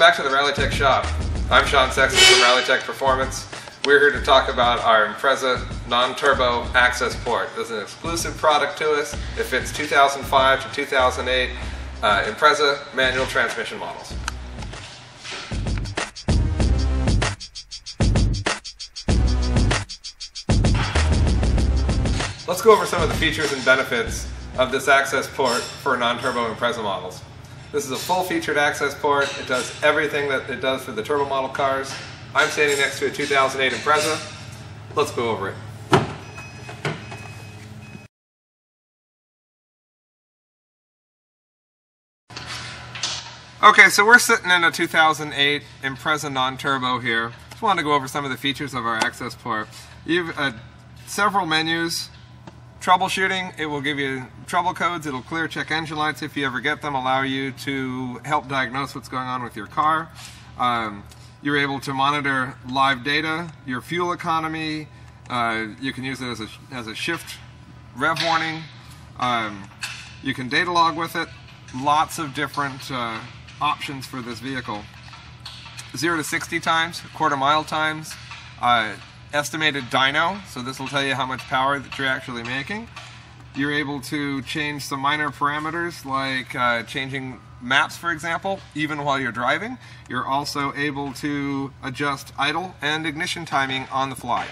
back to the RalliTEK shop. I'm Sean Sexton from RalliTEK Performance. We're here to talk about our Impreza Non Turbo Accessport. This is an exclusive product to us. It fits 2005 to 2008 Impreza manual transmission models. Let's go over some of the features and benefits of this access port for non-turbo Impreza models. This is a full-featured access port. It does everything that it does for the turbo model cars. I'm standing next to a 2008 Impreza. Let's go over it. Okay, so we're sitting in a 2008 Impreza non-turbo here. Just wanted to go over some of the features of our access port. You've several menus. Troubleshooting, it will give you trouble codes, it'll clear check engine lights if you ever get them, allow you to help diagnose what's going on with your car. You're able to monitor live data, your fuel economy, you can use it as a shift rev warning, you can data log with it, lots of different options for this vehicle. 0 to 60 times, quarter mile times, estimated dyno, so this will tell you how much power that you're actually making. You're able to change some minor parameters like changing maps, for example, even while you're driving. You're also able to adjust idle and ignition timing on the fly.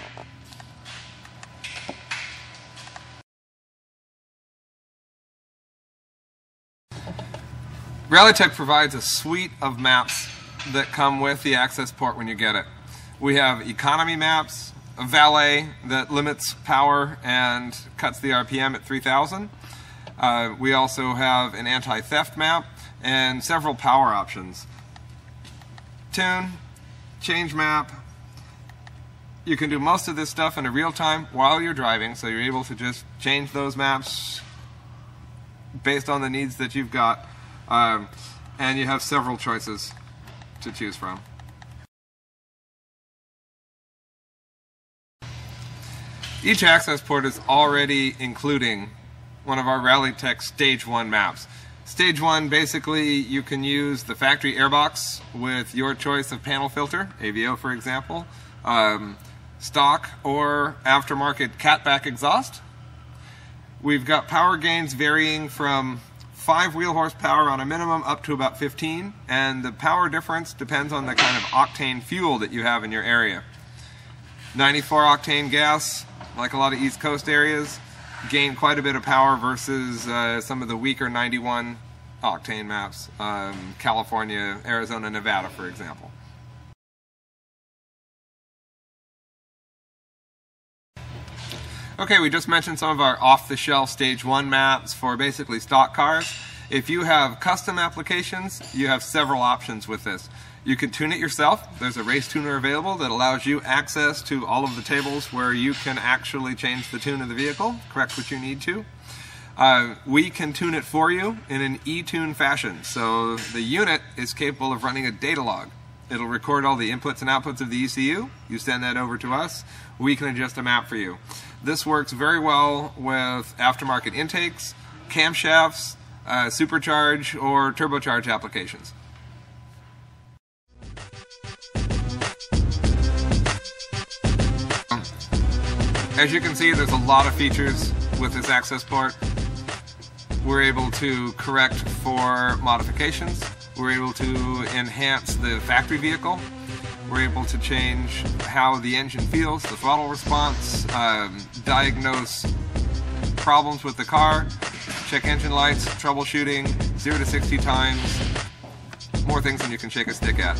RalliTEK provides a suite of maps that come with the access port when you get it. We have economy maps, a valet that limits power and cuts the RPM at 3,000. We also have an anti-theft map and several power options. Tune, change map. You can do most of this stuff in real time while you're driving, so you're able to just change those maps based on the needs that you've got. And you have several choices to choose from. Each access port is already including one of our RalliTEK Stage 1 maps. Stage 1, basically, you can use the factory airbox with your choice of panel filter, AVO for example, stock or aftermarket catback exhaust. We've got power gains varying from 5 wheel horsepower on a minimum up to about 15, and the power difference depends on the kind of octane fuel that you have in your area. 94 octane gas, like a lot of East Coast areas, gain quite a bit of power versus some of the weaker 91 octane maps, California, Arizona, Nevada, for example. Okay, we just mentioned some of our off-the-shelf Stage 1 maps for basically stock cars. If you have custom applications, you have several options with this. You can tune it yourself. There's a race tuner available that allows you access to all of the tables where you can actually change the tune of the vehicle, correct what you need to. We can tune it for you in an e-tune fashion, so the unit is capable of running a data log. It'll record all the inputs and outputs of the ECU. You send that over to us. We can adjust a map for you. This works very well with aftermarket intakes, camshafts, supercharge or turbocharge applications. As you can see, there's a lot of features with this access port. We're able to correct for modifications. We're able to enhance the factory vehicle. We're able to change how the engine feels, the throttle response, diagnose problems with the car, check engine lights, troubleshooting, 0 to 60 times, more things than you can shake a stick at.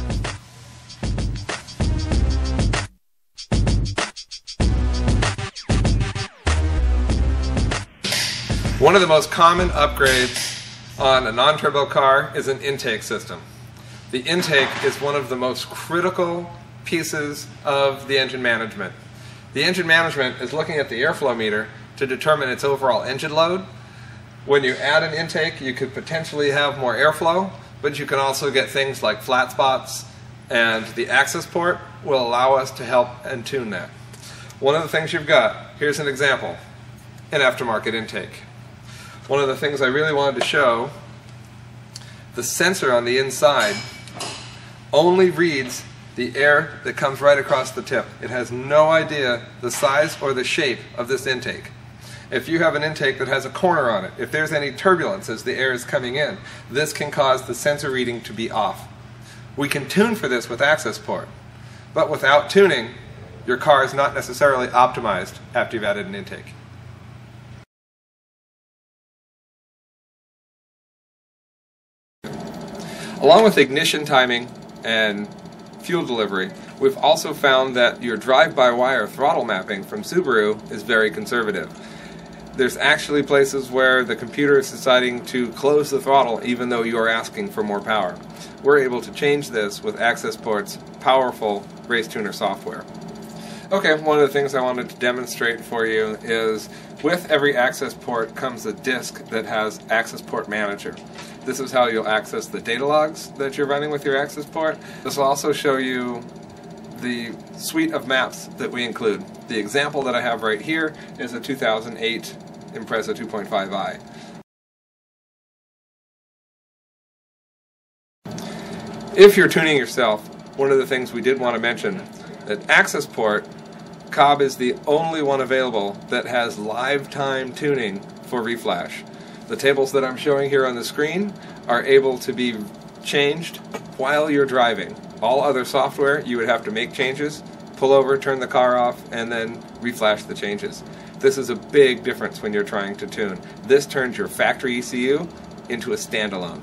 One of the most common upgrades on a non-turbo car is an intake system. The intake is one of the most critical pieces of the engine management. The engine management is looking at the airflow meter to determine its overall engine load. When you add an intake, you could potentially have more airflow, but you can also get things like flat spots, and the access port will allow us to help and tune that. One of the things you've got, here's an example, an aftermarket intake. One of the things I really wanted to show, the sensor on the inside only reads the air that comes right across the tip. It has no idea the size or the shape of this intake. If you have an intake that has a corner on it, if there's any turbulence as the air is coming in, this can cause the sensor reading to be off. We can tune for this with Accessport, but without tuning, your car is not necessarily optimized after you've added an intake. Along with ignition timing and fuel delivery, we've also found that your drive-by-wire throttle mapping from Subaru is very conservative. There's actually places where the computer is deciding to close the throttle even though you're asking for more power. We're able to change this with Accessport's powerful race tuner software. Okay, one of the things I wanted to demonstrate for you is with every Accessport comes a disk that has Accessport Manager. This is how you'll access the data logs that you're running with your Accessport. This will also show you the suite of maps that we include. The example that I have right here is a 2008 Impreza 2.5i. If you're tuning yourself, one of the things we did want to mention that Accessport Cobb is the only one available that has live time tuning for reflash. The tables that I'm showing here on the screen are able to be changed while you're driving. All other software you would have to make changes, pull over, turn the car off, and then reflash the changes. This is a big difference when you're trying to tune. This turns your factory ECU into a standalone.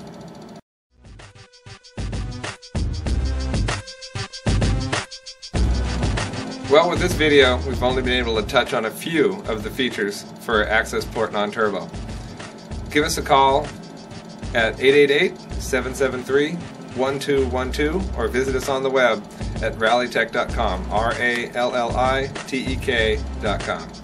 Well, with this video, we've only been able to touch on a few of the features for Accessport Non Turbo. Give us a call at 888-773-1212 or visit us on the web at RalliTEK.com, RalliTEK.com.